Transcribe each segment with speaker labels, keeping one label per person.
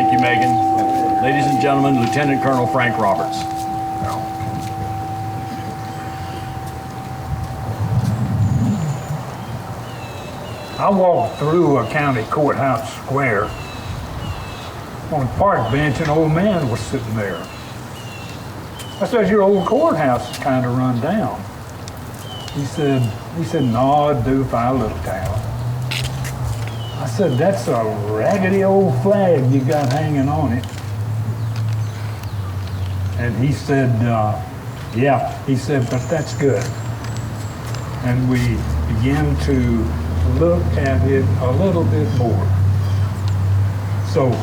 Speaker 1: Thank you, Megan. Ladies and gentlemen, Lieutenant Colonel Frank Roberts.
Speaker 2: I walked through a county courthouse square. On a park bench, an old man was sitting there. I said, "Your old courthouse is kind of run down." He said, "No, it'd do for our little town." I said, "That's a raggedy old flag you got hanging on it." And he said, "Yeah," he said, "but that's good." And we began to look at it a little bit more. So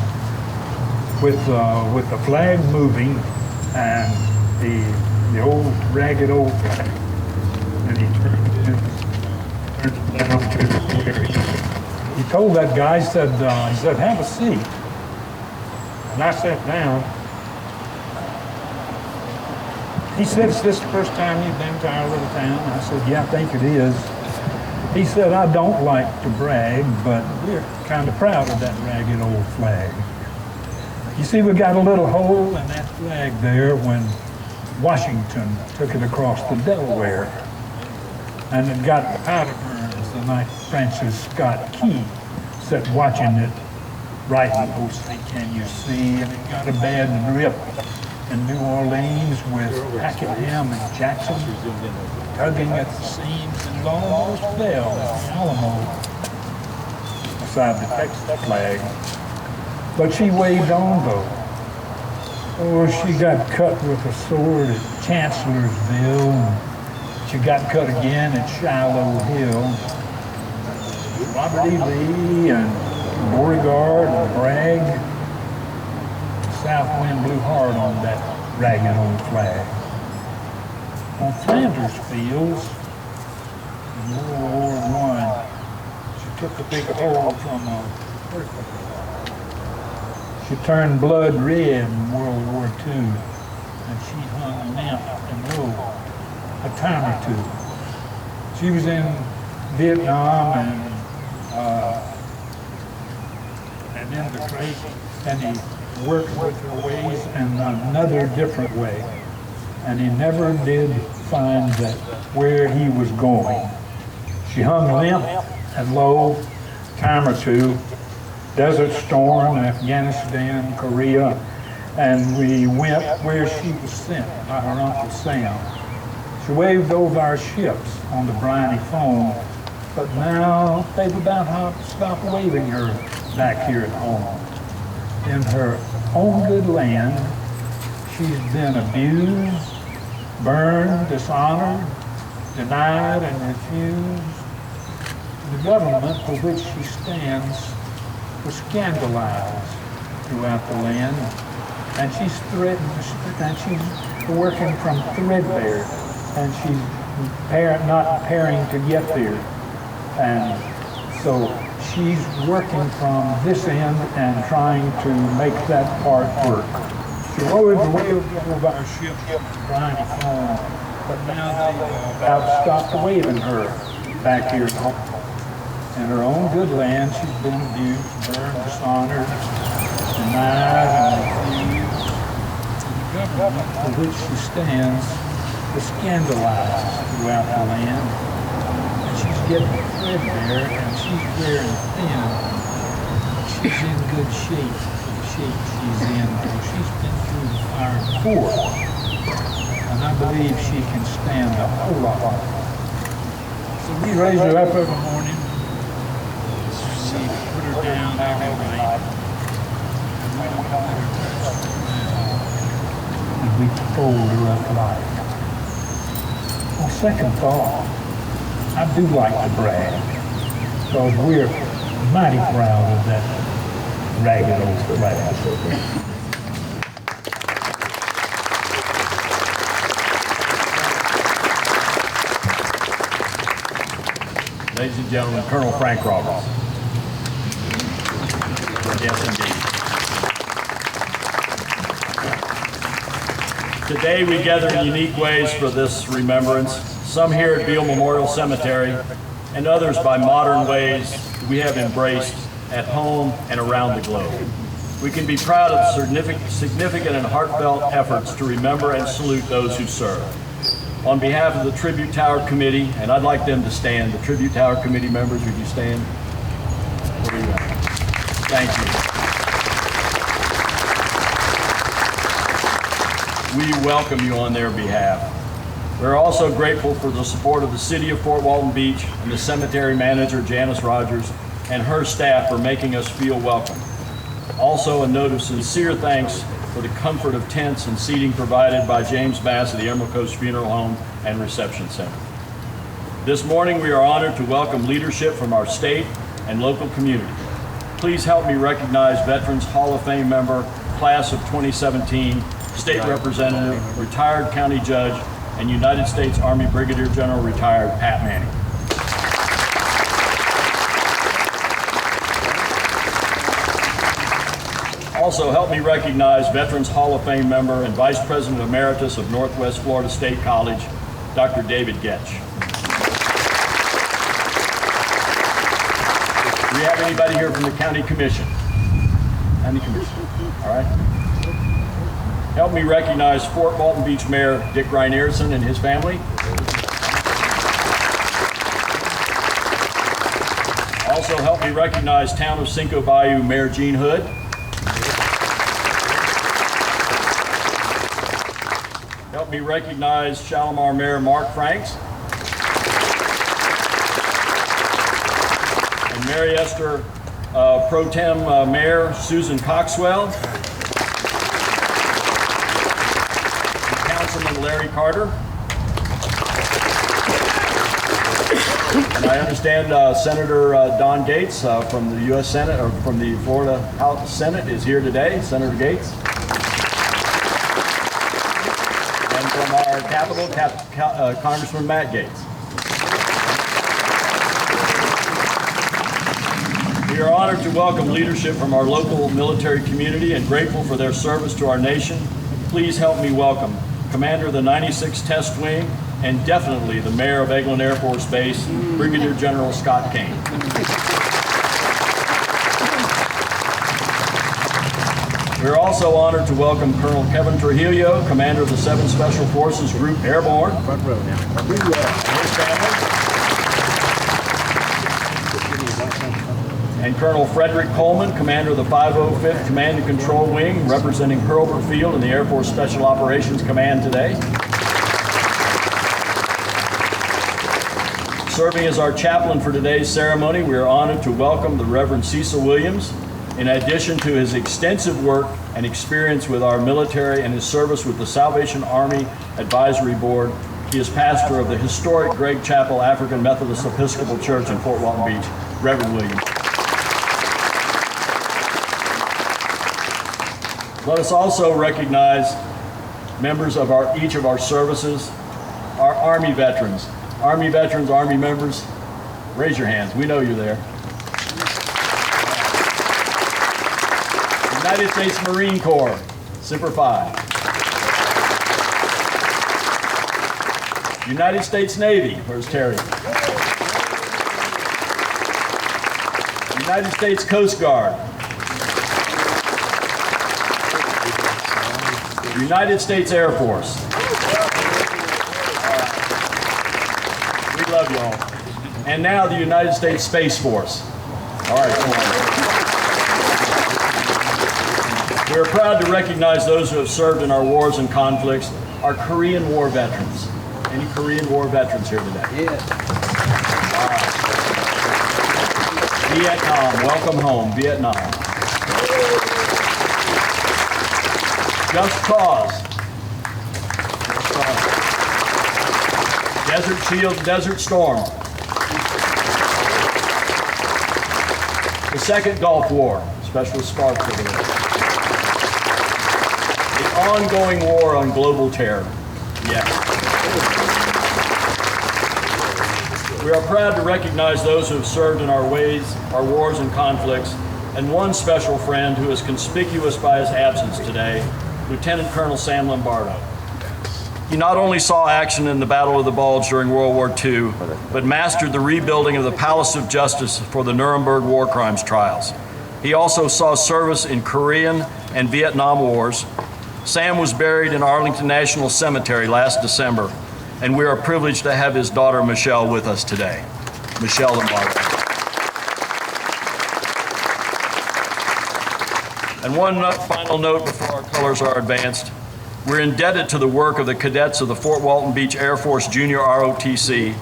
Speaker 2: with the flag moving and the old ragged old flag, and he turned it down to where he told that guy, he said, "Have a seat." And I sat down. He said, "Is this the first time you've been to our little town?" I said, "Yeah, I think it is." He said, "I don't like to brag, but we're kind of proud of that ragged old flag. You see, we got a little hole in that flag there when Washington took it across the Delaware, and it got powder burns the night Francis Scott Key sat watching it writing, 'Oh, say, can you see?' And it got a bad rip in New Orleans with Pakenham and Jackson tugging at the seams, and it almost fell at the Alamo beside the Texas flag. But she waved on though. Oh, she got cut with a sword at Chancellorsville, and she got cut again at Shiloh Hill. Robert E. Lee and Beauregard and Bragg. The south wind blew hard on that ragged old flag. On Flanders Fields in World War I, she took a big hole from a earthquake. She turned blood red in World War II, and she hung limp and low a time or two. She was in Vietnam and in the Great, and he worked with her ways in another different way. And he never did find that where he was going. She hung limp and low, time or two, Desert Storm, Afghanistan, Korea, and we went where she was sent by her Uncle Sam. She waved over our ships on the briny foam, but now they've about stopped waving her back here at home. In her own good land, she's been abused, burned, dishonored, denied, and refused. The government for which she stands was scandalized throughout the land, and she's threatened, and she's working from threadbare, and she's not preparing to get there. And so she's working from this end and trying to make that part work. She rode away over our ship to briny foam, but now they've about stopped waving her back here at home. In her own good land, she's been abused, burned, dishonored, denied, and refused. The government for which she stands is scandalized throughout the land. And she's getting threadbare, and she's wearing thin. She's in good shape for the shape she's in, because she's been through the fire before. And I believe she can stand a whole lot. So we raise her up every morning. We put her down every night, and we don't let her touch the ground, and we fold her up light. On second thought, I do like to brag, because we're mighty proud of that ragged old flag.
Speaker 1: Ladies and gentlemen, Colonel Frank Roberts. Yes, indeed. Today we gather in unique ways for this remembrance, some here at Beal Memorial Cemetery, and others by modern ways we have embraced at home and around the globe. We can be proud of significant and heartfelt efforts to remember and salute those who serve. On behalf of the Tribute Tower Committee, and I'd like them to stand, the Tribute Tower Committee members, would you stand? Where are you at? Thank you. We welcome you on their behalf. We're also grateful for the support of the City of Fort Walton Beach and the cemetery manager, Janice Rogers, and her staff for making us feel welcome. Also, a note of sincere thanks for the comfort of tents and seating provided by James Bass of the Emerald Coast Funeral Home and Reception Center. This morning, we are honored to welcome leadership from our state and local community. Please help me recognize Veterans Hall of Fame member, class of 2017, state representative, retired county judge, and United States Army Brigadier General retired Pat Manning. Also, help me recognize Veterans Hall of Fame member and Vice President Emeritus of Northwest Florida State College, Dr. David Goetsch. Do we have anybody here from the County Commission? County Commission, all right. Help me recognize Fort Walton Beach Mayor Dick Reinerson and his family. Also, help me recognize Town of Cinco Bayou Mayor Gene Hood. Help me recognize Shalimar Mayor Mark Franks. And Mary Esther Pro Tem Mayor Susan Coxwell. And Councilman Larry Carter. And I understand Senator Don Gaetz from the U.S. Senate, or from the Florida House Senate, is here today. Senator Gaetz. And from our capital, Congressman Matt Gaetz. We are honored to welcome leadership from our local military community and grateful for their service to our nation. Please help me welcome Commander of the 96th Test Wing and definitely the Mayor of Eglin Air Force Base, Brigadier General Scott Kane. We are also honored to welcome Colonel Kevin Trujillo, Commander of the 7th Special Forces Group Airborne, and his family. And Colonel Frederick Coleman, Commander of the 505th Command and Control Wing, representing Hurlburt Field in the Air Force Special Operations Command today. Serving as our chaplain for today's ceremony, we are honored to welcome the Reverend Cecil Williams. In addition to his extensive work and experience with our military and his service with the Salvation Army Advisory Board, he is pastor of the historic Gregg Chapel African Methodist Episcopal Church in Fort Walton Beach. Reverend Williams. Let us also recognize members of each of our services, our Army veterans. Army veterans, Army members, raise your hands. We know you're there. United States Marine Corps, Semper Fi. United States Navy, where's Terry? United States Coast Guard. United States Air Force. We love you all. And now the United States Space Force. All right, come on. We are proud to recognize those who have served in our wars and conflicts, our Korean War veterans. Any Korean War veterans here today?
Speaker 3: Yes.
Speaker 1: All right. Vietnam, welcome home, Vietnam. Just Cause. Desert Shield, Desert Storm. The Second Gulf War, Specialist Sparks over there. The ongoing war on global terror. Yes. We are proud to recognize those who have served in our wars and conflicts, and one special friend who is conspicuous by his absence today, Lieutenant Colonel Sam Lombardo. He not only saw action in the Battle of the Bulge during World War II, but mastered the rebuilding of the Palace of Justice for the Nuremberg war crimes trials. He also saw service in Korean and Vietnam Wars. Sam was buried in Arlington National Cemetery last December, and we are privileged to have his daughter Michelle with us today. Michelle and Barbara. And one final note before our colors are advanced. We're indebted to the work of the cadets of the Fort Walton Beach Air Force Junior ROTC,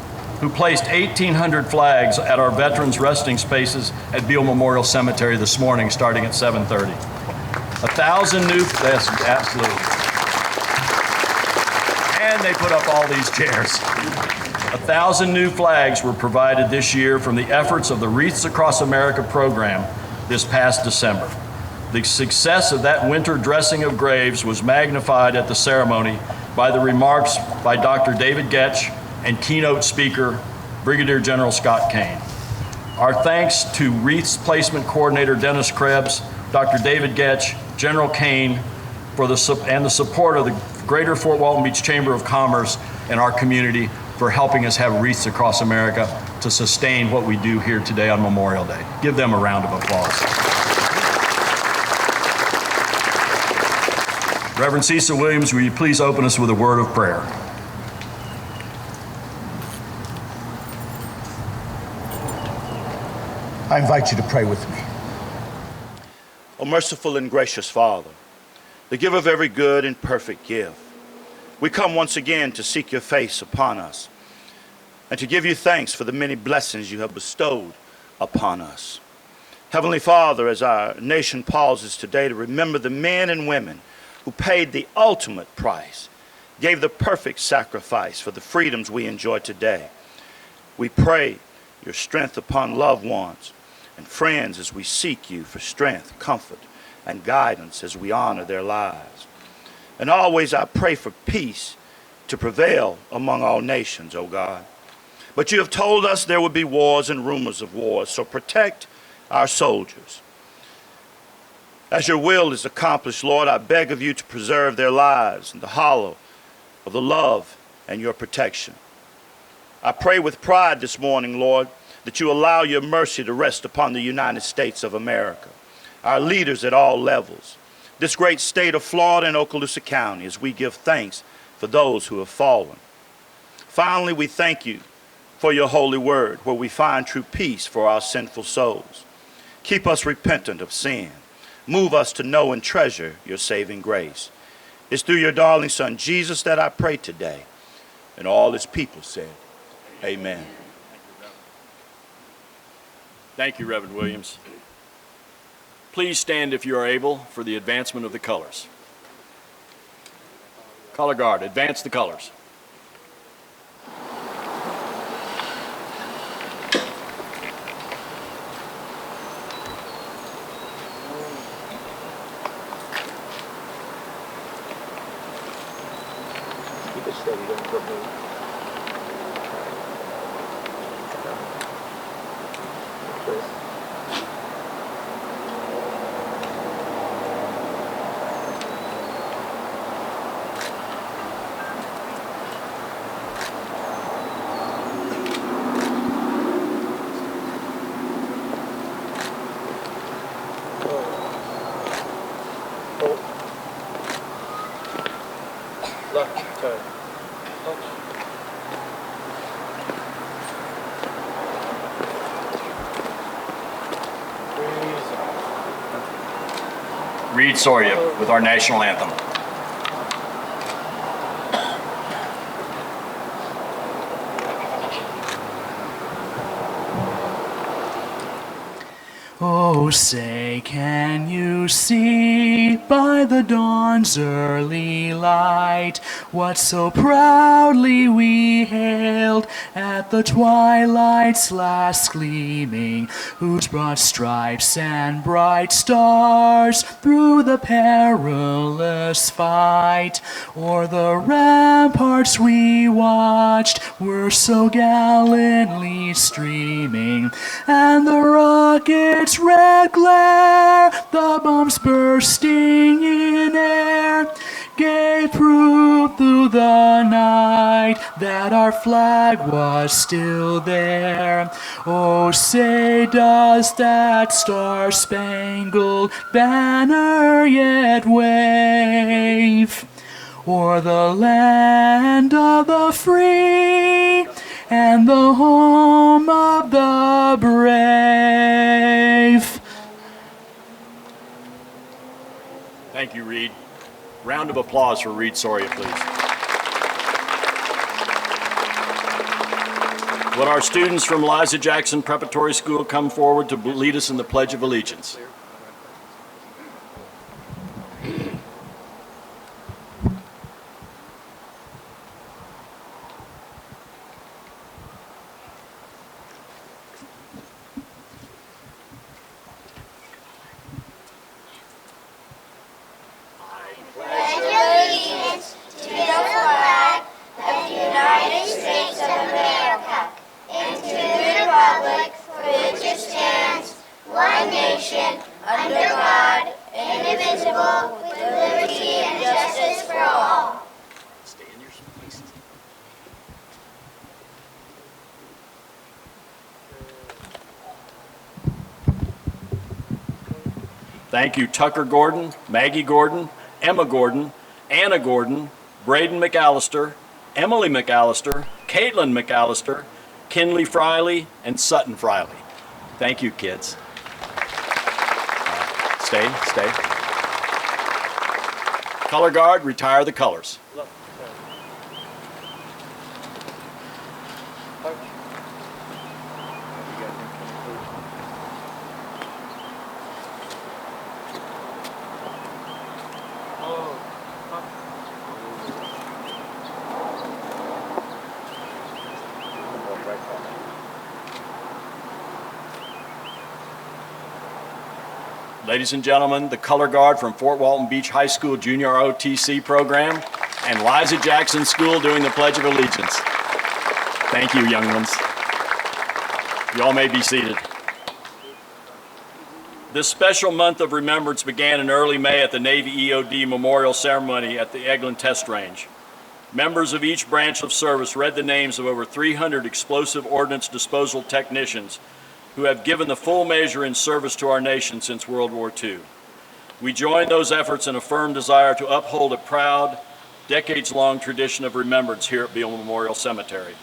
Speaker 1: who placed 1,800 flags at our veterans' resting spaces at Beal Memorial Cemetery this morning, starting at 7:30. 1,000 new, yes, absolutely. And they put up all these chairs. 1,000 new flags were provided this year from the efforts of the Wreaths Across America program this past December. The success of that winter dressing of graves was magnified at the ceremony by the remarks by Dr. David Goetsch and keynote speaker, Brigadier General Scott Kane. Our thanks to Wreaths Placement Coordinator Dennis Krebs, Dr. David Goetsch, General Kane, and the support of the Greater Fort Walton Beach Chamber of Commerce and our community for helping us have Wreaths Across America to sustain what we do here today on Memorial Day. Give them a round of applause. Reverend Cecil Williams, will you please open us with a word of prayer?
Speaker 3: I invite you to pray with me.
Speaker 4: O merciful and gracious Father, the giver of every good and perfect gift, we come once again to seek your face upon us and to give you thanks for the many blessings you have bestowed upon us. Heavenly Father, as our nation pauses today to remember the men and women who paid the ultimate price, gave the perfect sacrifice for the freedoms we enjoy today, we pray your strength upon loved ones and friends as we seek you for strength, comfort, and guidance as we honor their lives. And always I pray for peace to prevail among all nations, O God. But you have told us there will be wars and rumors of wars, so protect our soldiers. As your will is accomplished, Lord, I beg of you to preserve their lives in the hollow of the love and your protection. I pray with pride this morning, Lord, that you allow your mercy to rest upon the United States of America, our leaders at all levels, this great state of Florida and Okaloosa County, as we give thanks for those who have fallen. Finally, we thank you for your holy word, where we find true peace for our sinful souls. Keep us repentant of sin. Move us to know and treasure your saving grace. It's through your darling Son, Jesus, that I pray today. And all his people said, amen.
Speaker 1: Thank you, Reverend Williams. Please stand if you are able for the advancement of the colors. Color Guard, advance the colors.
Speaker 4: Keep it steady, don't go move. Left turn.
Speaker 1: Read Soria with our national anthem.
Speaker 5: Oh, say, can you see by the dawn's early light what so proudly we hailed at the twilight's last gleaming, whose broad stripes and bright stars through the perilous fight o'er the ramparts we watched were so gallantly streaming, and the rockets' red glare, the bombs bursting in air, gave proof through the night that our flag was still there. Oh, say does that star-spangled banner yet wave o'er the land of the free and the home of the brave.
Speaker 1: Thank you, Reed. Round of applause for Reed Soria, please. Would our students from Liza Jackson Preparatory School come forward to lead us in the Pledge of Allegiance? Thank you, Tucker Gordon, Maggie Gordon, Emma Gordon, Anna Gordon, Braden McAllister, Emily McAllister, Caitlin McAllister, Kinley Friley, and Sutton Friley. Thank you, kids. Stay. Color guard, retire the colors. Ladies and gentlemen, the color guard from Fort Walton Beach High School Junior ROTC program and Liza Jackson School doing the Pledge of Allegiance. Thank you, young ones. You all may be seated. This special month of remembrance began in early May at the Navy EOD Memorial Ceremony at the Eglin Test Range. Members of each branch of service read the names of over 300 explosive ordnance disposal technicians who have given the full measure in service to our nation since World War II. We join those efforts in a firm desire to uphold a proud, decades-long tradition of remembrance here at Beal Memorial Cemetery.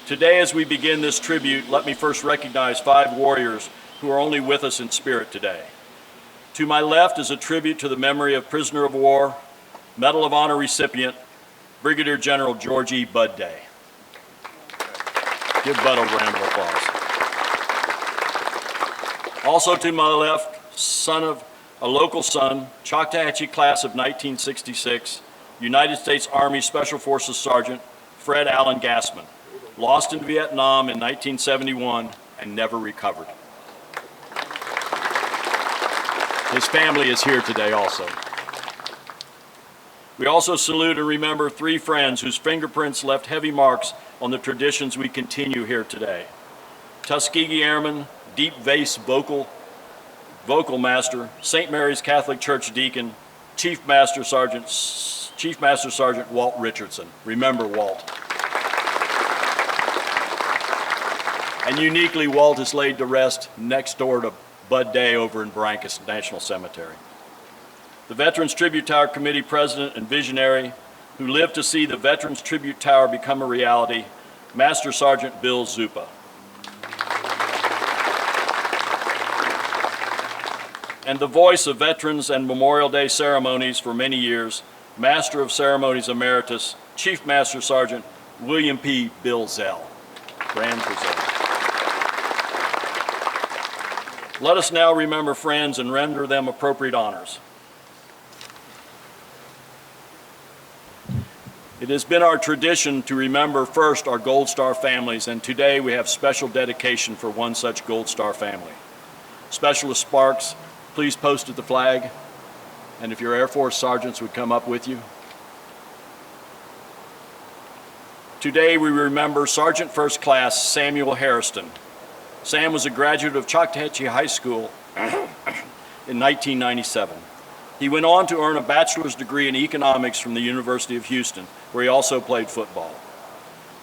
Speaker 1: Today, as we begin this tribute, let me first recognize 5 warriors who are only with us in spirit today. To my left is a tribute to the memory of prisoner of war, Medal of Honor recipient, Brigadier General George E. Bud Day. Give Bud a round of applause. Also to my left, son of a local son, Choctawhatchee class of 1966, United States Army Special Forces Sergeant Fred Allen Gassman, lost in Vietnam in 1971 and never recovered. His family is here today also. We also salute and remember 3 friends whose fingerprints left heavy marks on the traditions we continue here today. Tuskegee Airman, deep bass vocal master, St. Mary's Catholic Church deacon, Chief Master Sergeant Walt Richardson. Remember Walt. And uniquely, Walt is laid to rest next door to Bud Day over in Barrancas National Cemetery. The Veterans Tribute Tower Committee President and visionary who lived to see the Veterans Tribute Tower become a reality, Master Sergeant Bill Zupa. And the voice of veterans and Memorial Day ceremonies for many years, Master of Ceremonies Emeritus, Chief Master Sergeant William P. Bill Zell. Grand President. Let us now remember friends and render them appropriate honors. It has been our tradition to remember first our Gold Star families, and today we have special dedication for one such Gold Star family. Specialist Sparks, please post at the flag, and if your Air Force sergeants would come up with you. Today we remember Sergeant First Class Samuel Harrison. Sam was a graduate of Choctawhatchee High School in 1997. He went on to earn a bachelor's degree in economics from the University of Houston, where he also played football.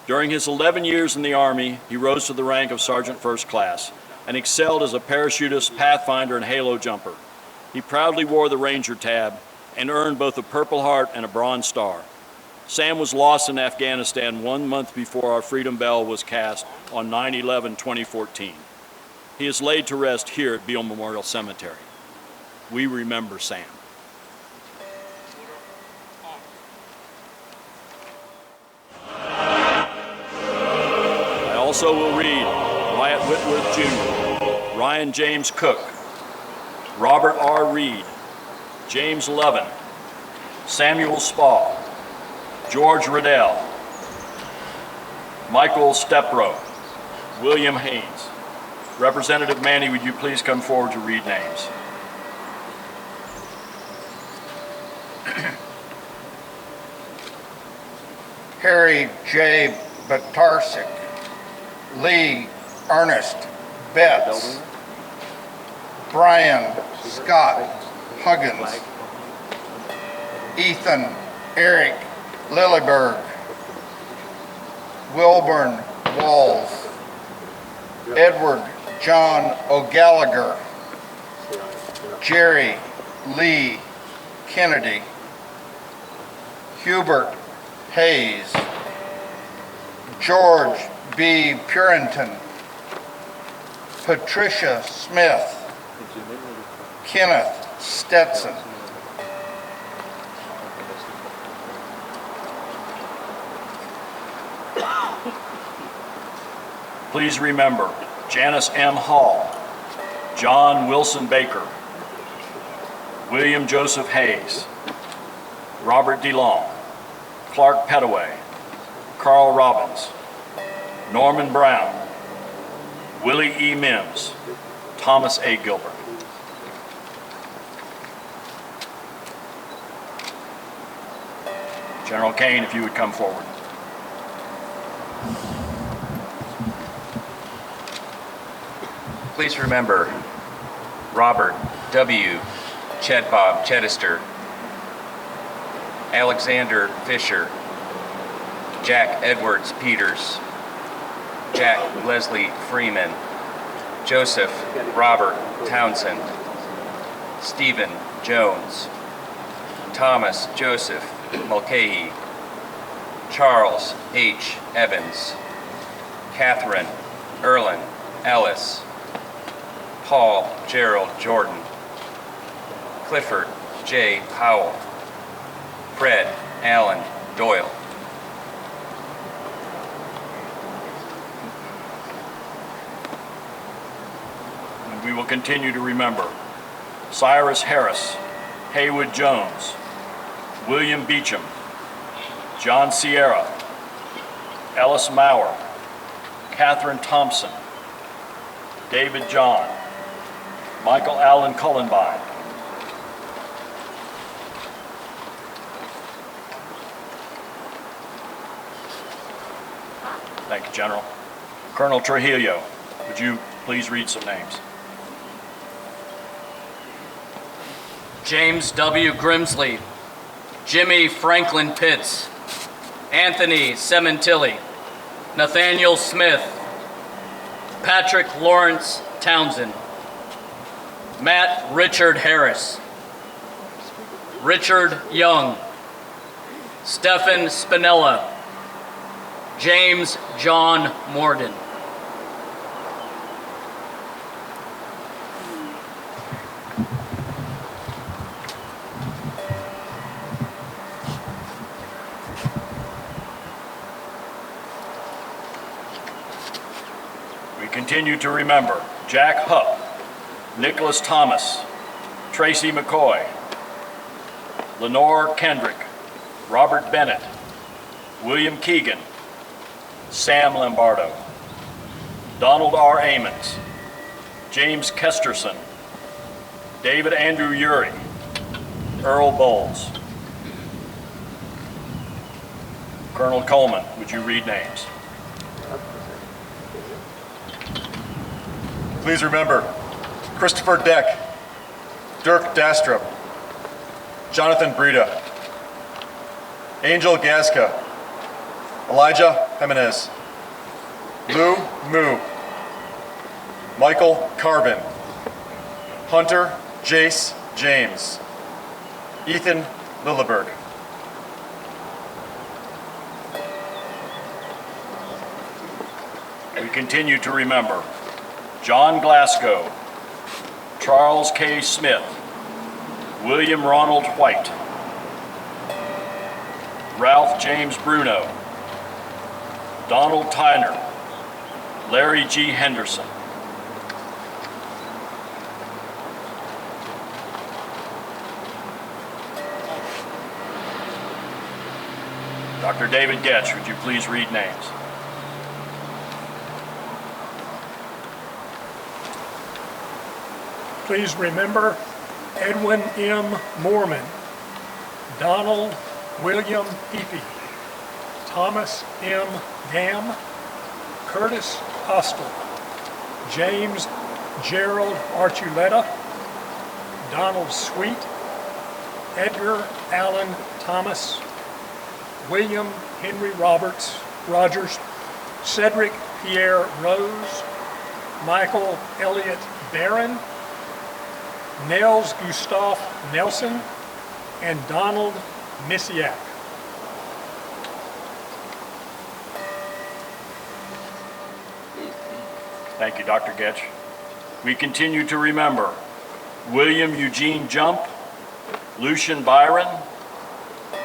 Speaker 1: During his 11 years in the Army, he rose to the rank of Sergeant First Class and excelled as a parachutist, pathfinder, and halo jumper. He proudly wore the Ranger tab and earned both a Purple Heart and a Bronze Star. Sam was lost in Afghanistan 1 month before our Freedom Bell was cast on 9/11/2014. He is laid to rest here at Beal Memorial Cemetery. We remember Sam. I also will read Wyatt Whitworth Jr., Ryan James Cook, Robert R. Reed, James Levin, Samuel Spall, George Riddell, Michael Stepro, William Haynes. Representative Manny, would you please come forward to read names?
Speaker 6: Harry J. Batarsik, Lee Ernest Betts, Brian Scott Huggins, Ethan Eric Lilleberg, Wilburn Walls, Edward John O'Gallagher, Jerry Lee Kennedy, Hubert Hayes, George B. Purinton, Patricia Smith, Kenneth Stetson,
Speaker 1: Please remember Janice M. Hall, John Wilson Baker, William Joseph Hayes, Robert DeLong, Clark Petaway, Carl Robbins, Norman Brown, Willie E. Mims, Thomas A. Gilbert. General Kane, if you would come forward.
Speaker 7: Please remember Robert W. Chedbob Chedister, Alexander Fisher, Jack Edwards Peters, Jack Leslie Freeman, Joseph Robert Townsend, Stephen Jones, Thomas Joseph Mulcahy, Charles H. Evans, Catherine Erlin Ellis, Paul Gerald Jordan, Clifford J. Powell, Fred Allen Doyle.
Speaker 1: And we will continue to remember Cyrus Harris, Haywood Jones, William Beecham, John Sierra, Ellis Maurer, Catherine Thompson, David John, Michael Allen Cullenbine, thank you, General. Colonel Trujillo, would you please read some names?
Speaker 8: James W. Grimsley, Jimmy Franklin Pitts, Anthony Sementilli, Nathaniel Smith, Patrick Lawrence Townsend, Matt Richard Harris, Richard Young, Stephen Spinella, James John Morden.
Speaker 1: We continue to remember Jack Hupp, Nicholas Thomas, Tracy McCoy, Lenore Kendrick, Robert Bennett, William Keegan, Sam Lombardo, Donald R. Amons, James Kesterson, David Andrew Urey, Earl Bowles. Colonel Coleman, would you read names?
Speaker 9: Please remember Christopher Deck, Dirk Dastrup, Jonathan Breda, Angel Gasca, Elijah Jimenez, Lou Moo, Michael Carbon, Hunter Jace James, Ethan Lilleberg.
Speaker 1: We continue to remember John Glasgow, Charles K. Smith, William Ronald White, Ralph James Bruno, Donald Tyner, Larry G. Henderson. Dr. David Goetsch, would you please read names?
Speaker 10: Please remember Edwin M. Moorman, Donald William Peepy, Thomas M. Gam, Curtis Hostel, James Gerald Archuleta, Donald Sweet, Edgar Allen Thomas, William Henry Rogers, Cedric Pierre Rose, Michael Elliott Barron, Nels Gustav Nelson, and Donald Misiak.
Speaker 1: Thank you, Dr. Goetsch. We continue to remember William Eugene Jump, Lucian Byron,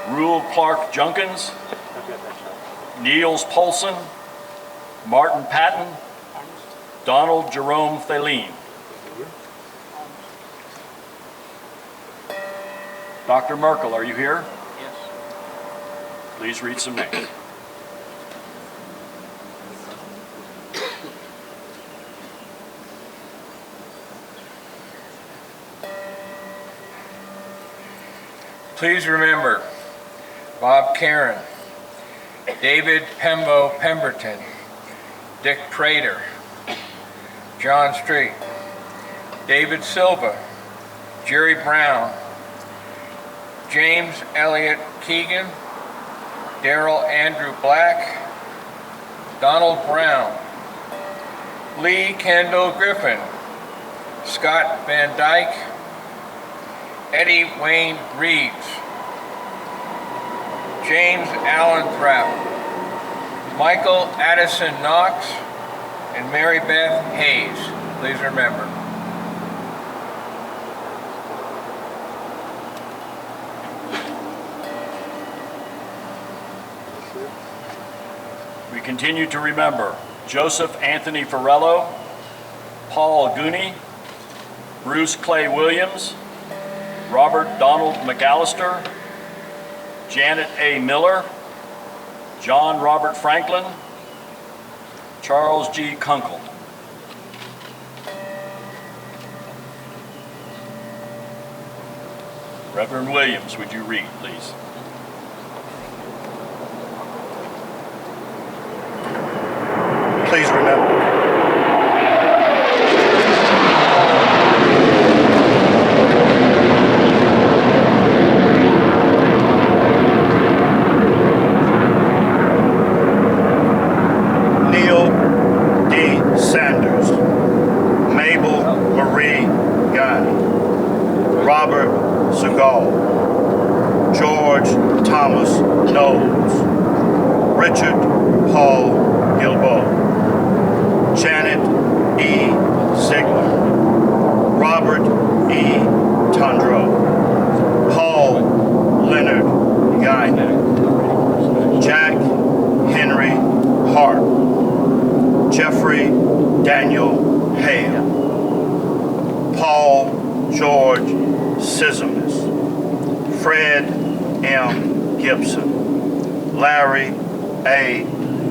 Speaker 1: Rule Clark Junkins, Niels Polson, Martin Patton, Donald Jerome Thaleen. Dr. Merkel, are you here?
Speaker 8: Yes.
Speaker 1: Please read some names.
Speaker 11: Please remember Bob Karen, David Pembo Pemberton, Dick Prater, John Street, David Silva, Jerry Brown, James Elliott Keegan, Daryl Andrew Black, Donald Brown, Lee Kendall Griffin, Scott Van Dyke, Eddie Wayne Reeves, James Allen Thrapp, Michael Addison Knox, and Mary Beth Hayes. Please remember.
Speaker 1: We continue to remember Joseph Anthony Farello, Paul Gooney, Bruce Clay Williams, Robert Donald McAllister, Janet A. Miller, John Robert Franklin, Charles G. Kunkel. Reverend Williams, would you read, please?
Speaker 4: Please remember Neil D. Sanders, Mabel Marie Gunn, Robert Segal, George Thomas Knowles, Richard Paul Gilboa, Janet E. Ziegler, Robert E. Tondreau, Paul Leonard Guinan, Jack Henry Hart, Jeffrey Daniel Hale, Paul George Sizemus, Fred M. Gibson, Larry A.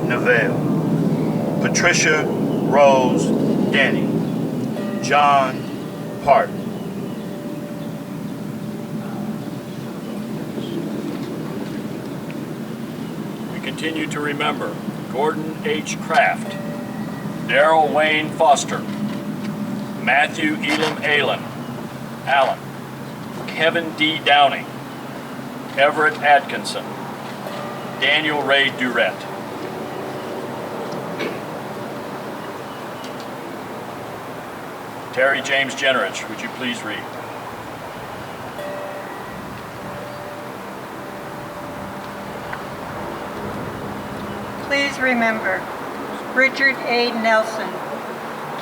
Speaker 4: Neville, Patricia Rose Denny, John Parton.
Speaker 1: We continue to remember Gordon H. Kraft, Darrell Wayne Foster, Matthew Elam Allen, Kevin D. Downing, Everett Atkinson, Daniel Ray Durrett. Terry James Jenrich, would you please read?
Speaker 12: Please remember Richard A. Nelson,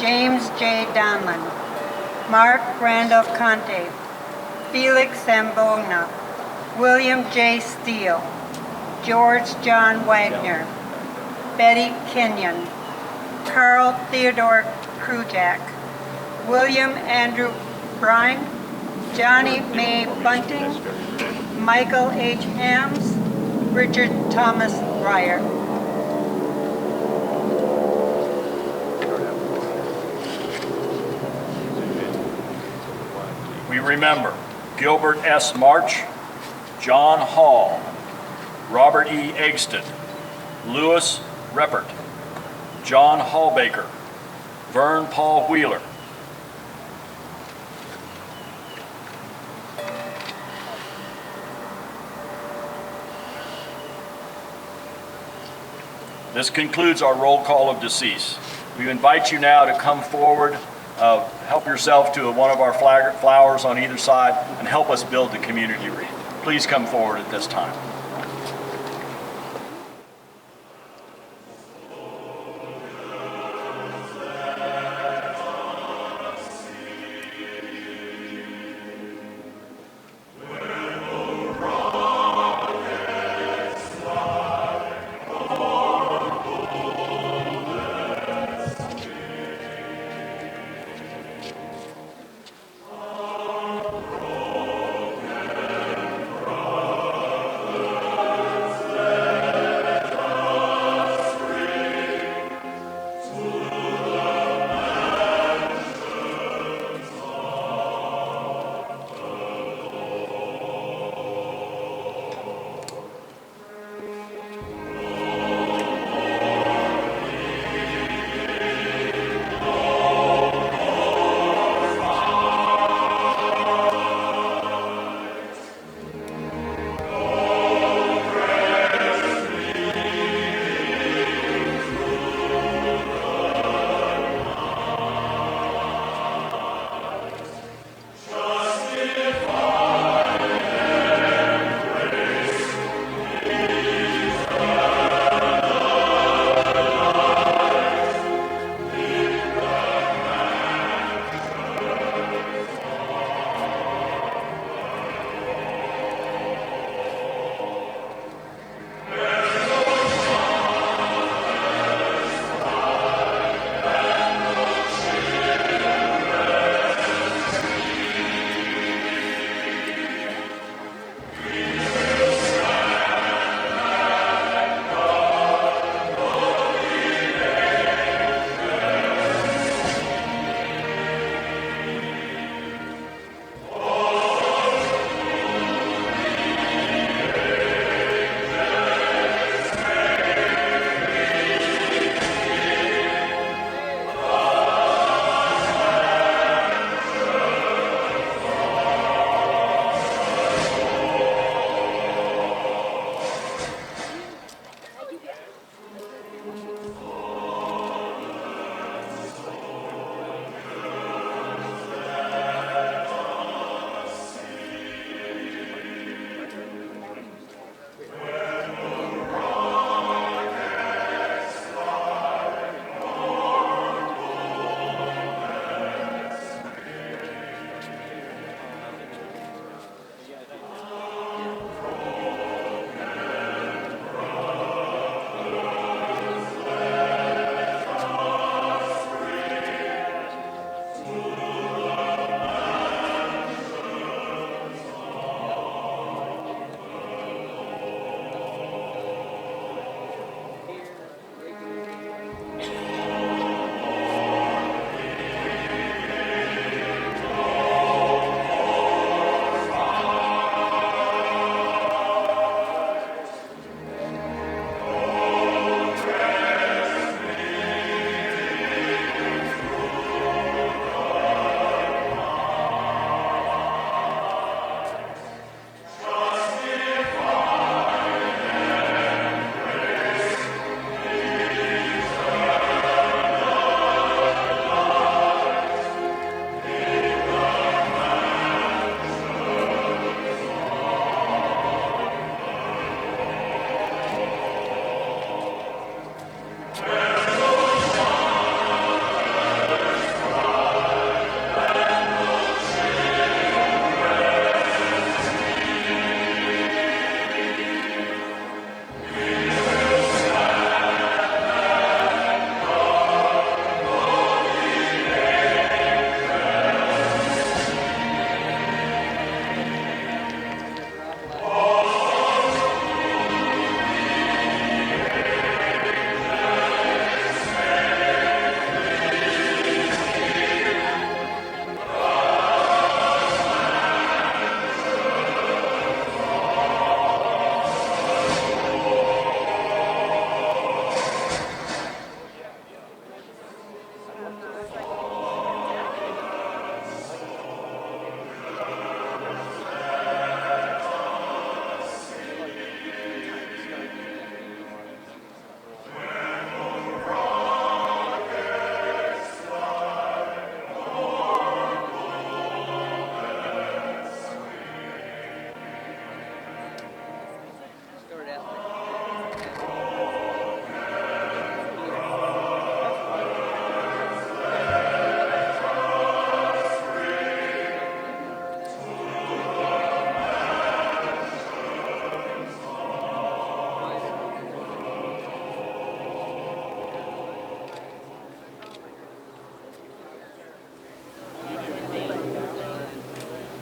Speaker 12: James J. Donlin, Mark Randolph Conte, Felix Zambona, William J. Steele, George John Wagner, Betty Kenyon, Carl Theodore Krujak, William Andrew Brine, Johnny May Bunting, Michael H. Hams, Richard Thomas Ryer.
Speaker 1: We remember Gilbert S. March, John Hall, Robert E. Eggston, Louis Reppert, John Hallbaker, Vern Paul Wheeler, This concludes our roll call of deceased. We invite you now to come forward, help yourself to one of our flowers on either side, and help us build the community wreath. Please come forward at this time.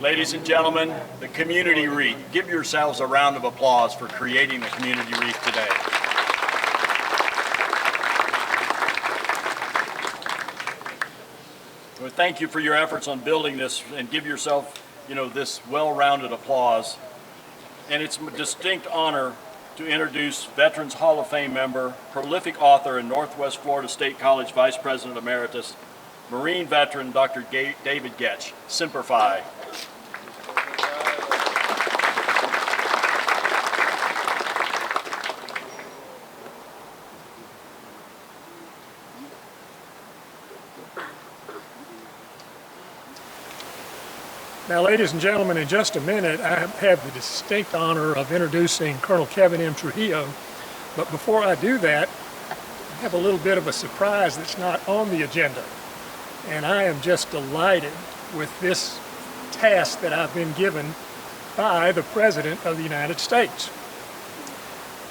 Speaker 1: Ladies and gentlemen, the community wreath. Give yourselves a round of applause for creating the community wreath today. Well, thank you for your efforts on building this, and give yourself, this well-rounded applause. And it's a distinct honor to introduce Veterans Hall of Fame member, prolific author, and Northwest Florida State College Vice President Emeritus, Marine veteran Dr. David Goetsch. Semper Fi.
Speaker 10: Now, ladies and gentlemen, in just a minute, I have the distinct honor of introducing Colonel Kevin M. Trujillo. But before I do that, I have a little bit of a surprise that's not on the agenda. And I am just delighted with this task that I've been given by the President of the United States.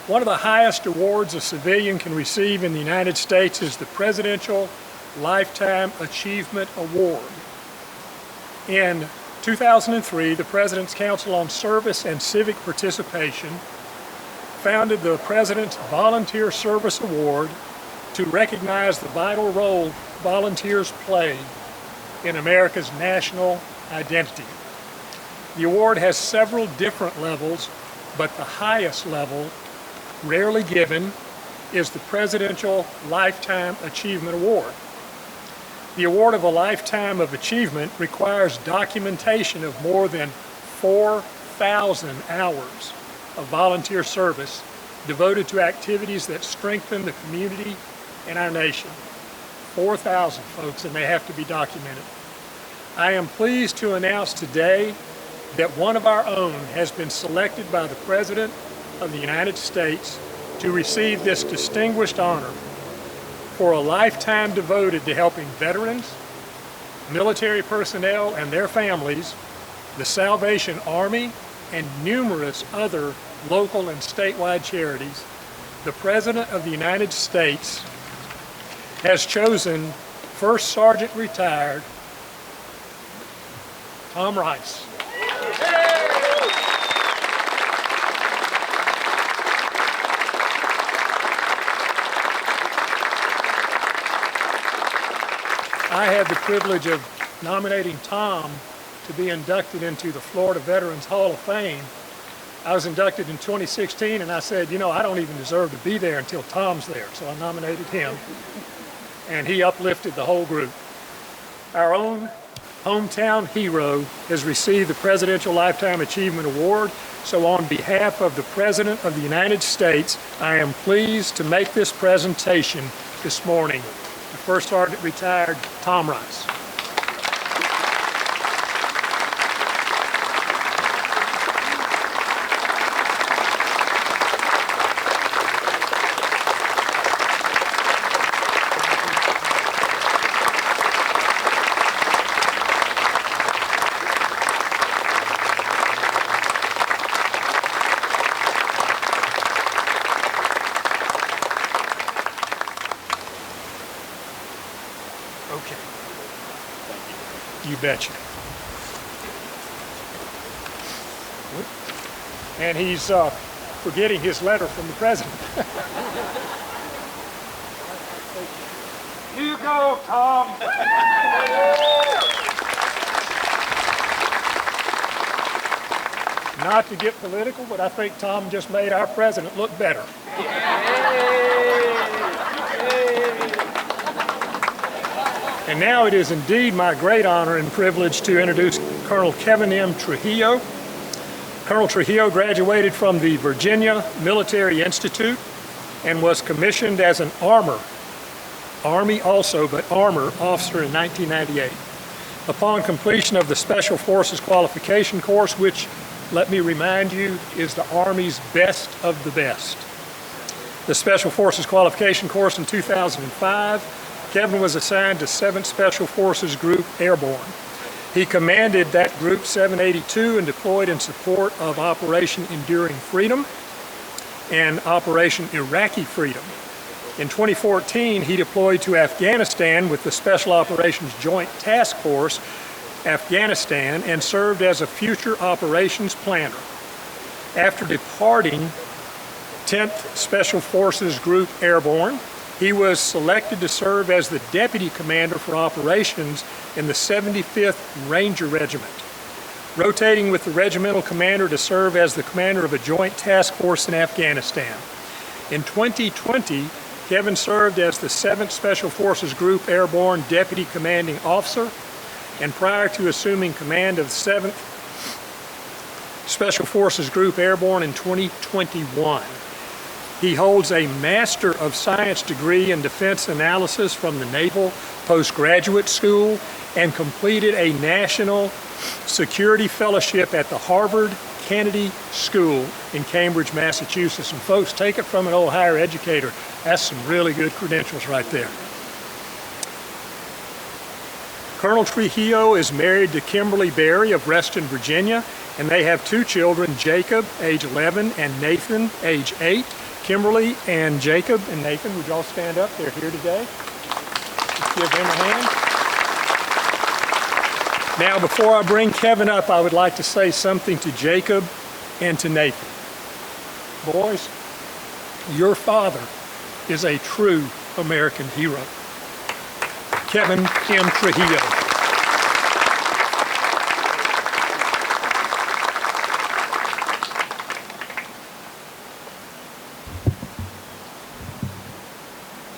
Speaker 10: One of the highest awards a civilian can receive in the United States is the Presidential Lifetime Achievement Award. In 2003, the President's Council on Service and Civic Participation founded the President's Volunteer Service Award to recognize the vital role volunteers play in America's national identity. The award has several different levels, but the highest level, rarely given, is the Presidential Lifetime Achievement Award. The award of a Lifetime of Achievement requires documentation of more than 4,000 hours of volunteer service devoted to activities that strengthen the community and our nation. 4,000, folks, and they have to be documented. I am pleased to announce today that one of our own has been selected by the President of the United States to receive this distinguished honor for a lifetime devoted to helping veterans, military personnel and their families, the Salvation Army, and numerous other local and statewide charities. The President of the United States has chosen First Sergeant Retired Tom Rice. I had the privilege of nominating Tom to be inducted into the Florida Veterans Hall of Fame. I was inducted in 2016, and I said, I don't even deserve to be there until Tom's there, so I nominated him, and he uplifted the whole group. Our own hometown hero has received the Presidential Lifetime Achievement Award, so on behalf of the President of the United States, I am pleased to make this presentation this morning. The First Sergeant Retired Tom Rice. Okay. You betcha. And he's forgetting his letter from the President. Here you go, Tom. Not to get political, but I think Tom just made our President look better. And now it is indeed my great honor and privilege to introduce Colonel Kevin M. Trujillo. Colonel Trujillo graduated from the Virginia Military Institute and was commissioned as an Army also, but armor officer in 1998. Upon completion of the Special Forces Qualification Course, which, let me remind you, is the Army's best of the best. The Special Forces Qualification Course in 2005, Kevin was assigned to 7th Special Forces Group Airborne. He commanded that Group 782 and deployed in support of Operation Enduring Freedom and Operation Iraqi Freedom. In 2014, he deployed to Afghanistan with the Special Operations Joint Task Force Afghanistan, and served as a future operations planner. After departing 10th Special Forces Group Airborne, he was selected to serve as the Deputy Commander for Operations in the 75th Ranger Regiment, rotating with the regimental commander to serve as the commander of a joint task force in Afghanistan. In 2020, Kevin served as the 7th Special Forces Group Airborne Deputy Commanding Officer, and prior to assuming command of the 7th Special Forces Group Airborne in 2021. He holds a Master of Science degree in Defense Analysis from the Naval Postgraduate School and completed a National Security Fellowship at the Harvard Kennedy School in Cambridge, Massachusetts. And folks, take it from an old higher educator. That's some really good credentials right there. Colonel Trujillo is married to Kimberly Berry of Reston, Virginia, and they have 2 children, Jacob, age 11, and Nathan, age 8. Kimberly and Jacob and Nathan, would y'all stand up? They're here today. Let's give them a hand. Now, before I bring Kevin up, I would like to say something to Jacob and to Nathan. Boys, your father is a true American hero. Kevin M. Trujillo.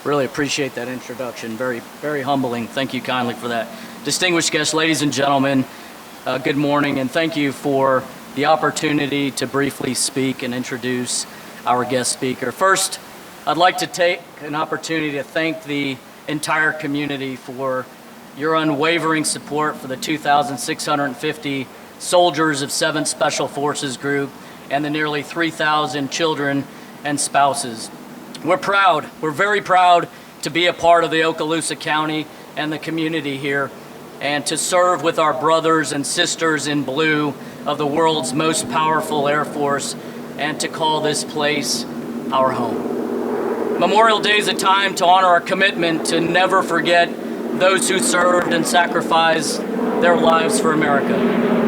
Speaker 8: Really appreciate that introduction. Very, very humbling. Thank you kindly for that. Distinguished guests, ladies and gentlemen, good morning, and thank you for the opportunity to briefly speak and introduce our guest speaker. First, I'd like to take an opportunity to thank the entire community for your unwavering support for the 2,650 soldiers of 7th Special Forces Group and the nearly 3,000 children and spouses. We're proud, we're very proud to be a part of the Okaloosa County and the community here and to serve with our brothers and sisters in blue of the world's most powerful Air Force and to call this place our home. Memorial Day is a time to honor our commitment to never forget those who served and sacrificed their lives for America.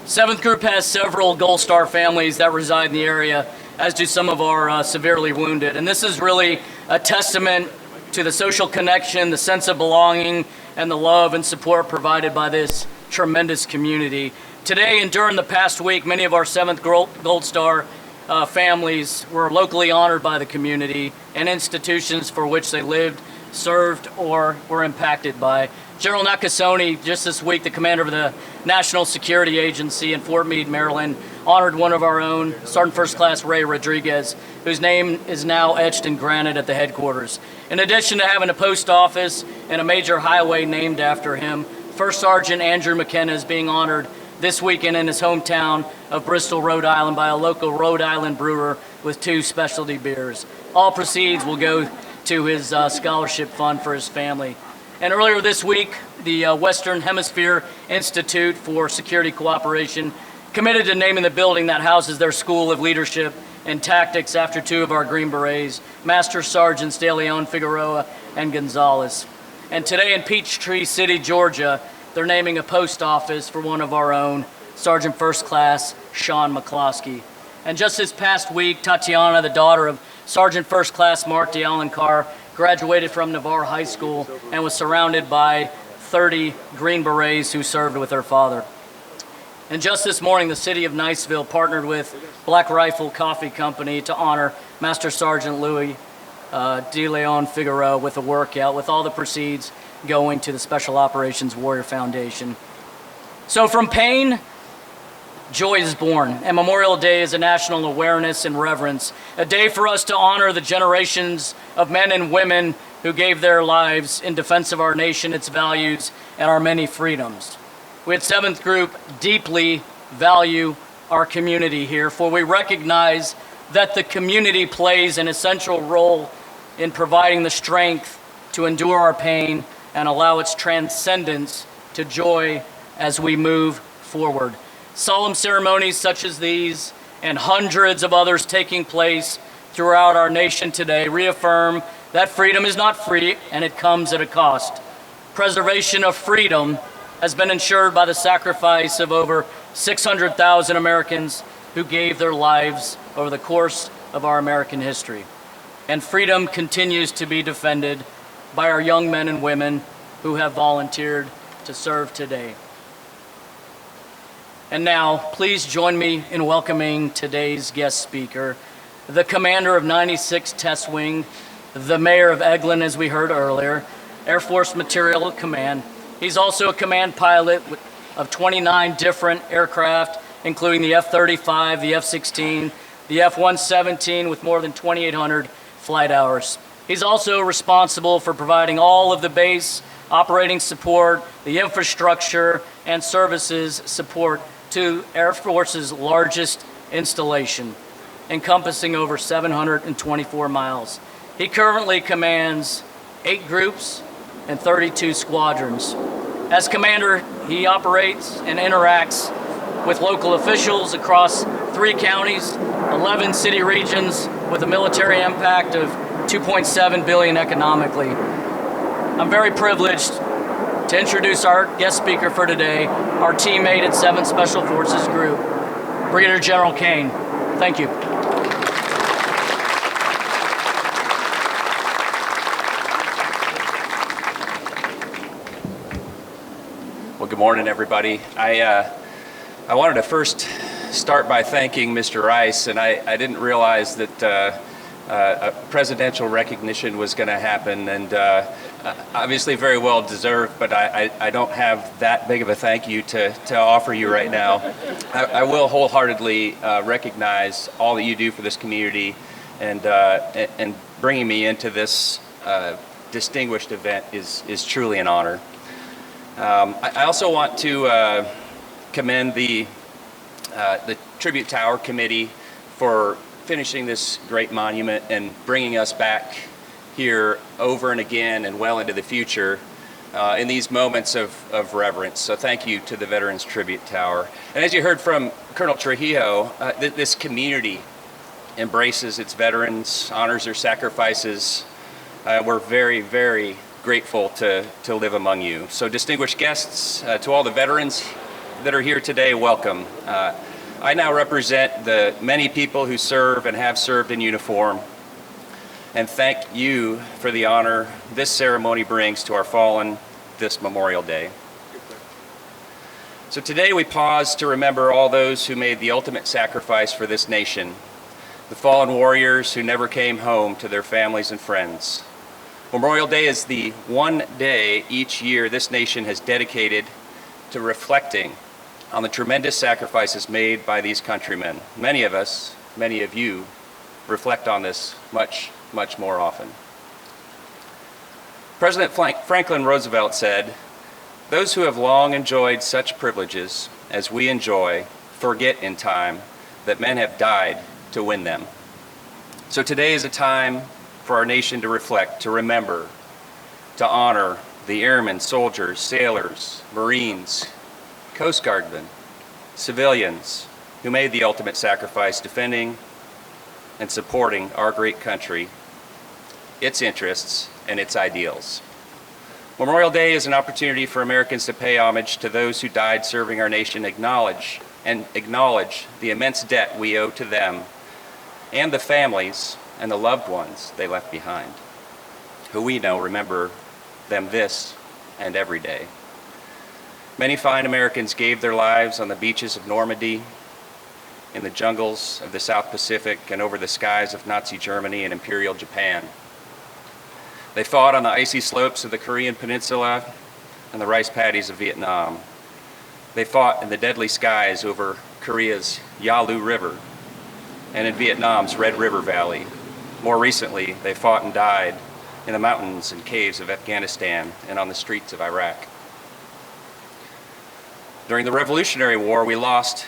Speaker 8: 7th Group has several Gold Star families that reside in the area, as do some of our severely wounded. And this is really a testament to the social connection, the sense of belonging, and the love and support provided by this tremendous community. Today and during the past week, many of our 7th Gold Star families were locally honored by the community and institutions for which they lived, served, or were impacted by. General Nakasone, just this week, the commander of the National Security Agency in Fort Meade, Maryland, honored one of our own, Sergeant First Class Ray Rodriguez, whose name is now etched in granite at the headquarters. In addition to having a post office and a major highway named after him, First Sergeant Andrew McKenna is being honored this weekend in his hometown of Bristol, Rhode Island, by a local Rhode Island brewer with 2 specialty beers. All proceeds will go to his scholarship fund for his family. And earlier this week, the Western Hemisphere Institute for Security Cooperation committed to naming the building that houses their School of Leadership and Tactics after 2 of our Green Berets, Master Sergeants De Leon Figueroa and Gonzalez. And today in Peachtree City, Georgia, they're naming a post office for one of our own, Sergeant First Class Sean McCloskey. And just this past week, Tatiana, the daughter of Sergeant First Class Mark DeAlencar, graduated from Navarre High School and was surrounded by 30 Green Berets who served with her father. And just this morning, the city of Niceville partnered with Black Rifle Coffee Company to honor Master Sergeant Louis De Leon Figueroa with a workout, with all the proceeds going to the Special Operations Warrior Foundation. So from pain, joy is born, and Memorial Day is a national awareness and reverence, a day for us to honor the generations of men and women who gave their lives in defense of our nation, its values, and our many freedoms. We at 7th Group deeply value our community here, for we recognize that the community plays an essential role in providing the strength to endure our pain and allow its transcendence to joy as we move forward. Solemn ceremonies such as these and hundreds of others taking place throughout our nation today reaffirm that freedom is not free and it comes at a cost. Preservation of freedom has been ensured by the sacrifice of over 600,000 Americans who gave their lives over the course of our American history. And freedom continues to be defended by our young men and women who have volunteered to serve today. And now, please join me in welcoming today's guest speaker, the commander of 96th Test Wing, the mayor of Eglin, as we heard earlier, Air Force Materiel Command. He's also a command pilot of 29 different aircraft, including the F-35, the F-16, the F-117 with more than 2,800 flight hours. He's also responsible for providing all of the base operating support, the infrastructure, and services support to Air Force's largest installation, encompassing over 724 miles. He currently commands 8 groups and 32 squadrons. As commander, he operates and interacts with local officials across 3 counties, 11 city regions, with a military impact of $2.7 billion economically. I'm very privileged to introduce our guest speaker for today, our teammate at 7th Special Forces Group, Brigadier General Kane. Thank you.
Speaker 7: Well, good morning, everybody. I wanted to first start by thanking Mr. Rice, and I didn't realize that a presidential recognition was going to happen, and obviously very well deserved, but I don't have that big of a thank you to offer you right now. I will wholeheartedly recognize all that you do for this community, and bringing me into this distinguished event is truly an honor. I also want to commend the Tribute Tower Committee for finishing this great monument and bringing us back here over and again and well into the future in these moments of reverence. So thank you to the Veterans Tribute Tower. And as you heard from Colonel Trujillo, this community embraces its veterans, honors their sacrifices. We're very, very grateful to live among you. So distinguished guests, to all the veterans that are here today, welcome. I now represent the many people who serve and have served in uniform, and thank you for the honor this ceremony brings to our fallen this Memorial Day. So today we pause to remember all those who made the ultimate sacrifice for this nation, the fallen warriors who never came home to their families and friends. Memorial Day is the one day each year this nation has dedicated to reflecting on the tremendous sacrifices made by these countrymen. Many of us, many of you, reflect on this much, much more often. President Franklin Roosevelt said, "Those who have long enjoyed such privileges as we enjoy forget in time that men have died to win them." So today is a time for our nation to reflect, to remember, to honor the airmen, soldiers, sailors, Marines, Coast Guardmen, civilians who made the ultimate sacrifice defending and supporting our great country, its interests, and its ideals. Memorial Day is an opportunity for Americans to pay homage to those who died serving our nation, acknowledge the immense debt we owe to them and the families and the loved ones they left behind, who we know remember them this and every day. Many fine Americans gave their lives on the beaches of Normandy, in the jungles of the South Pacific, and over the skies of Nazi Germany and Imperial Japan. They fought on the icy slopes of the Korean Peninsula and the rice paddies of Vietnam. They fought in the deadly skies over Korea's Yalu River and in Vietnam's Red River Valley. More recently, they fought and died in the mountains and caves of Afghanistan and on the streets of Iraq. During the Revolutionary War, we lost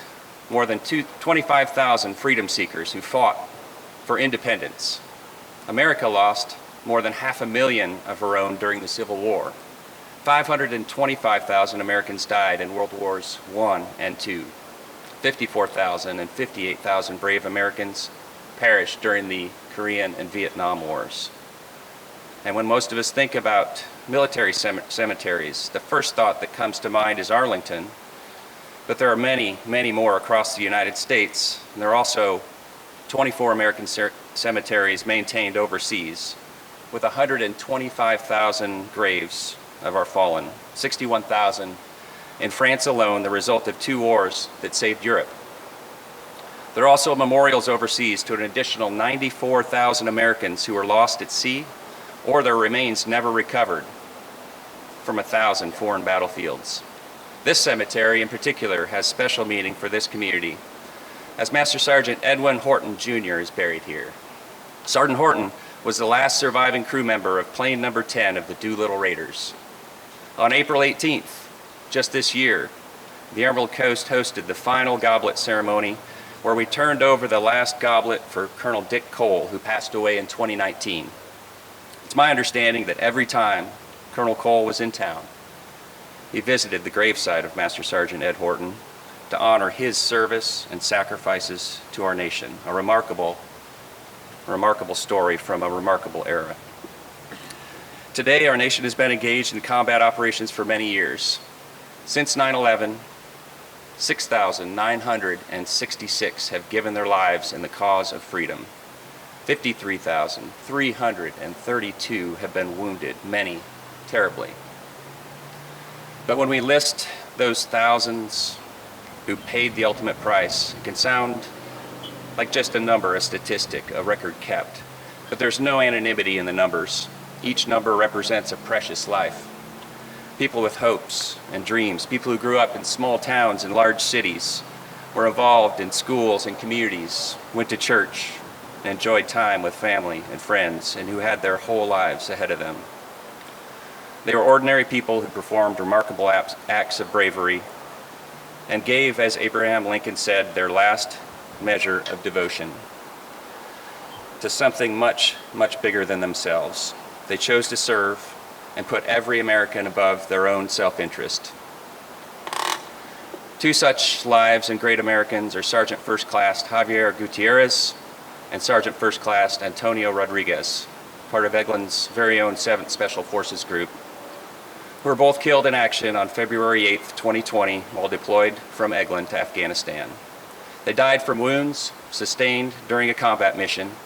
Speaker 7: more than 25,000 freedom seekers who fought for independence. America lost more than 500,000 of her own during the Civil War. 525,000 Americans died in World Wars I and II. 54,000 and 58,000 brave Americans perished during the Korean and Vietnam Wars. And when most of us think about military cemeteries, the first thought that comes to mind is Arlington, but there are many, many more across the United States, and there are also 24 American cemeteries maintained overseas, with 125,000 graves of our fallen, 61,000 in France alone, the result of 2 wars that saved Europe. There are also memorials overseas to an additional 94,000 Americans who were lost at sea or their remains never recovered from 1,000 foreign battlefields. This cemetery in particular has special meaning for this community, as Master Sergeant Edwin Horton Jr. is buried here. Sergeant Horton was the last surviving crew member of plane number 10 of the Doolittle Raiders. On April 18th, just this year, the Emerald Coast hosted the final goblet ceremony where we turned over the last goblet for Colonel Dick Cole, who passed away in 2019. It's my understanding that every time Colonel Cole was in town, he visited the gravesite of Master Sergeant Ed Horton to honor his service and sacrifices to our nation. A remarkable story from a remarkable era. Today, our nation has been engaged in combat operations for many years. Since 9/11, 6,966 have given their lives in the cause of freedom. 53,332 have been wounded, many terribly. But when we list those thousands who paid the ultimate price, it can sound like just a number, a statistic, a record kept. But there's no anonymity in the numbers. Each number represents a precious life. People with hopes and dreams, people who grew up in small towns and large cities, were involved in schools and communities, went to church, and enjoyed time with family and friends, and who had their whole lives ahead of them. They were ordinary people who performed remarkable acts of bravery and gave, as Abraham Lincoln said, their last measure of devotion to something much, much bigger than themselves. They chose to serve and put every American above their own self-interest. 2 such lives and great Americans are Sergeant First Class Javier Gutierrez and Sergeant First Class Antonio Rodriguez, part of Eglin's very own 7th Special Forces Group, who were both killed in action on February 8th, 2020, while deployed from Eglin to Afghanistan. They died from wounds sustained during a combat mission.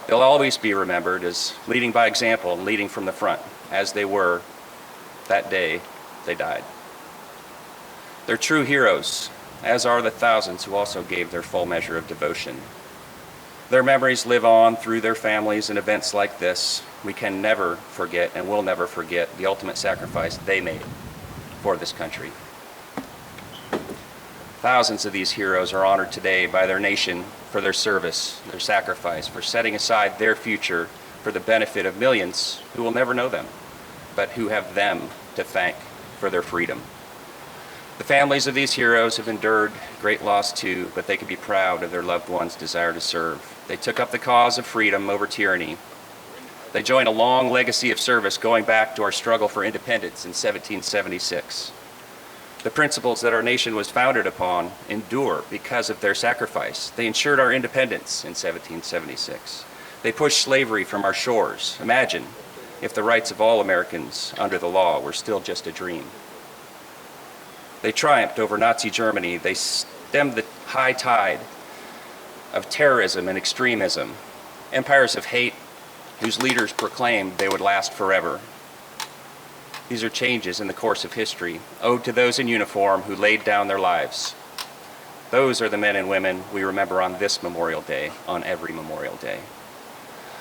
Speaker 7: They'll always be remembered as leading by example and leading from the front, as they were that day they died. They're true heroes, as are the thousands who also gave their full measure of devotion. Their memories live on through their families and events like this. We can never forget and will never forget the ultimate sacrifice they made for this country. Thousands of these heroes are honored today by their nation for their service, their sacrifice, for setting aside their future for the benefit of millions who will never know them, but who have them to thank for their freedom. The families of these heroes have endured great loss too, but they can be proud of their loved ones' desire to serve. They took up the cause of freedom over tyranny. They joined a long legacy of service going back to our struggle for independence in 1776. The principles that our nation was founded upon endure because of their sacrifice. They ensured our independence in 1776. They pushed slavery from our shores. Imagine if the rights of all Americans under the law were still just a dream. They triumphed over Nazi Germany. They stemmed the high tide of terrorism and extremism, empires of hate whose leaders proclaimed they would last forever. These are changes in the course of history, owed to those in uniform who laid down their lives. Those are the men and women we remember on this Memorial Day, on every Memorial Day.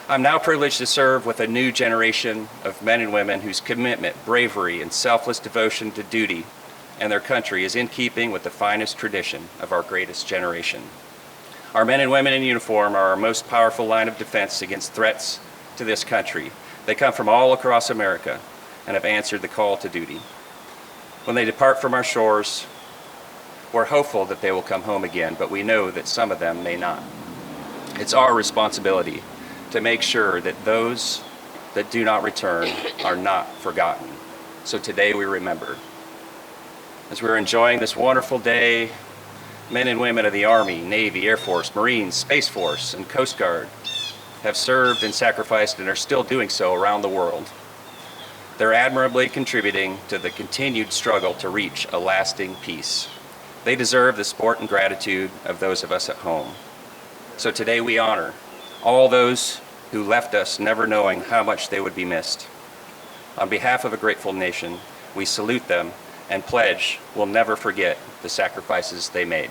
Speaker 7: I'm now privileged to serve with a new generation of men and women whose commitment, bravery, and selfless devotion to duty and their country is in keeping with the finest tradition of our greatest generation. Our men and women in uniform are our most powerful line of defense against threats to this country. They come from all across America and have answered the call to duty. When they depart from our shores, we're hopeful that they will come home again, but we know that some of them may not. It's our responsibility to make sure that those that do not return are not forgotten. So today we remember. As we're enjoying this wonderful day, men and women of the Army, Navy, Air Force, Marines, Space Force, and Coast Guard have served and sacrificed and are still doing so around the world. They're admirably contributing to the continued struggle to reach a lasting peace. They deserve the support and gratitude of those of us at home. So today we honor all those who left us never knowing how much they would be missed. On behalf of a grateful nation, we salute them and pledge we'll never forget the sacrifices they made.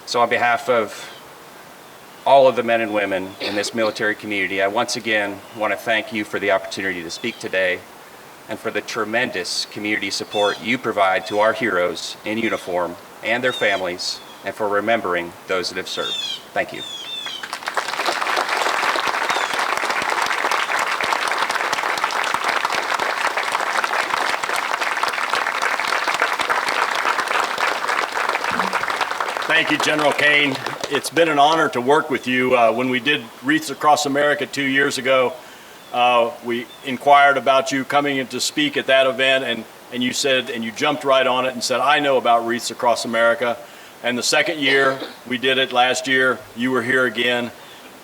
Speaker 7: So on behalf of all of the men and women in this military community, I once again want to thank you for the opportunity to speak today and for the tremendous community support you provide to our heroes in uniform and their families, and for remembering those that have served. Thank you.
Speaker 1: Thank you, General Kane. It's been an honor to work with you. When we did Wreaths Across America 2 years ago, we inquired about you coming in to speak at that event, and you said, and you jumped right on it and said, I know about Wreaths Across America. And the second year we did it last year, you were here again.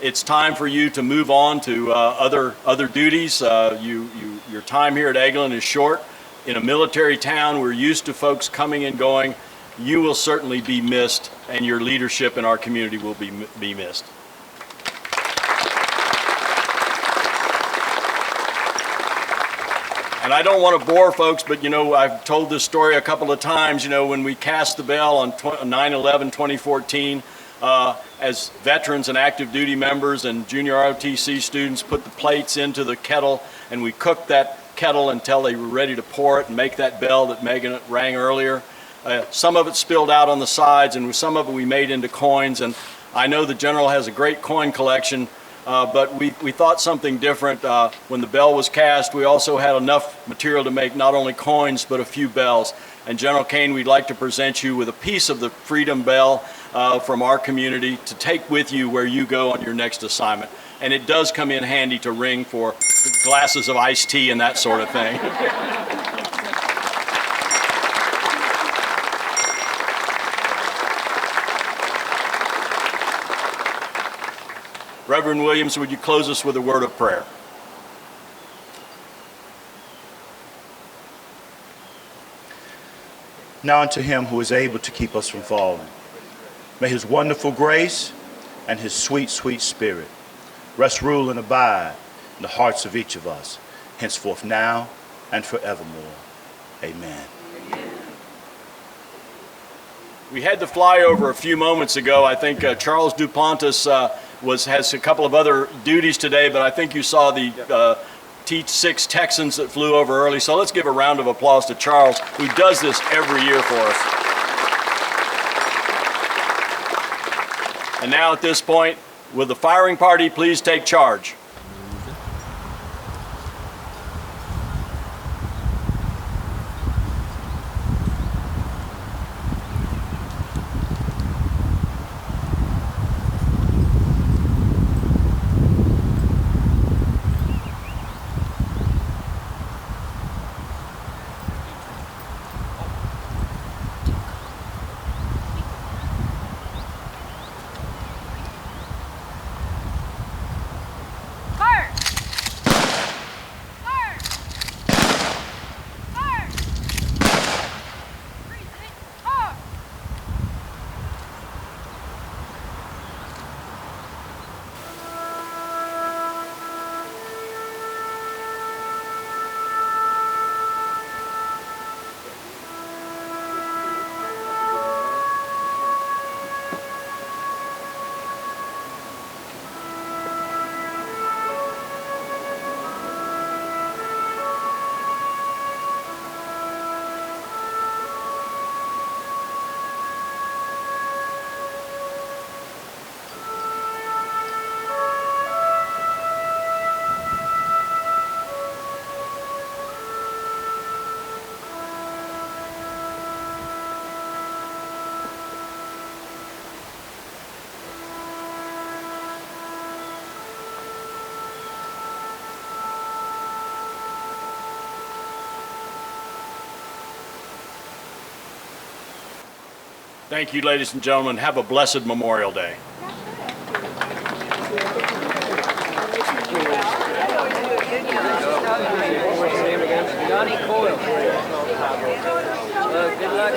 Speaker 1: It's time for you to move on to other duties. Your time here at Eglin is short. In a military town, we're used to folks coming and going. You will certainly be missed, and your leadership in our community will be missed. And I don't want to bore folks, but I've told this story a couple of times. When we cast the bell on 9/11/2014, as veterans and active duty members and junior ROTC students put the plates into the kettle, and we cooked that kettle until they were ready to pour it and make that bell that Megan rang earlier. Some of it spilled out on the sides, and some of it we made into coins. And I know the General has a great coin collection, but we thought something different. When the bell was cast, we also had enough material to make not only coins, but a few bells. And General Kane, we'd like to present you with a piece of the Freedom Bell from our community to take with you where you go on your next assignment. And it does come in handy to ring for glasses of iced tea and that sort of thing. Reverend Williams, would you close us with a word of prayer?
Speaker 4: Now unto him who is able to keep us from falling, may his wonderful grace and his sweet, sweet spirit rest, rule, and abide in the hearts of each of us, henceforth, now, and forevermore. Amen.
Speaker 1: We had the flyover a few moments ago. I think Charles Duplantis has a couple of other duties today, but I think you saw the T-6 Texans that flew over early. So let's give a round of applause to Charles, who does this every year for us. And now at this point, will the firing party please take charge? Thank you, ladies and gentlemen. Have a blessed Memorial Day.
Speaker 13: Johnny Coyle. Good luck,